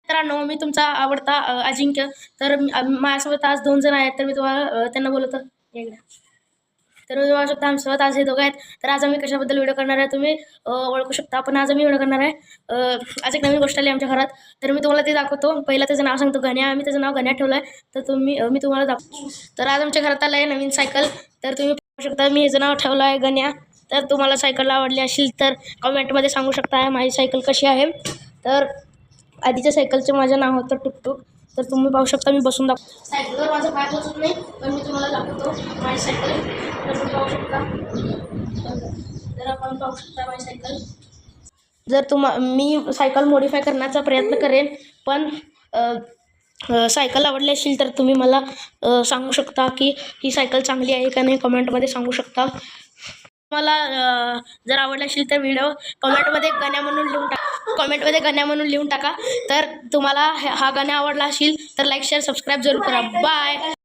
मित्रांनो, मी तुमचा आवडता अजिंक्य. तर माझ्यासोबत आज 2 जण आहेत. तर मी तुम्हाला त्यांना बोलवतो एकदा. तर मी तुम्हाला शकता आमच्यासोबत आज हे दोघं आहेत. तर आज आम्ही कशाबद्दल व्हिडिओ करणार आहे तुम्ही ओळखू शकता. पण आज आम्ही व्हिडिओ करणार आहे आज एक नवीन गोष्ट आली आमच्या घरात. तर मी तुम्हाला ते दाखवतो. पहिला त्याचं नाव सांगतो गण्या. आम्ही त्याचं नाव गण्या ठेवलं आहे. तर मी तुम्हाला दाखवतो. तर आज आमच्या घरात आलं आहे नवीन सायकल. तर तुम्ही पाहू शकता मी ह्याचं नाव ठेवलं आहे गण्या. तर तुम्हाला सायकल आवडली असेल तर कमेंटमध्ये सांगू शकता माझी सायकल कशी आहे. तर आधीच्या सायकलचं माझं नाव होतं टुकटुक. तर तुम्ही पाहू शकता मी बसून दाखवतो. सायकलवर माझा पाय पोचत नाही पण मी तुम्हाला दाखवतो माझी सायकल. तर तुम्ही पाहू शकता. तर आपण पाहू शकता माझी सायकल. जर मी सायकल मॉडिफाय करण्याचा प्रयत्न करेन पण सायकल आवडली असेल तर तुम्ही मला सांगू शकता की ही सायकल चांगली आहे का नाही कमेंटमध्ये सांगू शकता. मला जर आवडला असेल तर व्हिडिओ कमेंटमध्ये गण्या म्हणून लिहून टाका. तर तुम्हाला हा गाणं आवडला असेल तर लाईक शेअर सबस्क्राईब जरूर करा. बाय.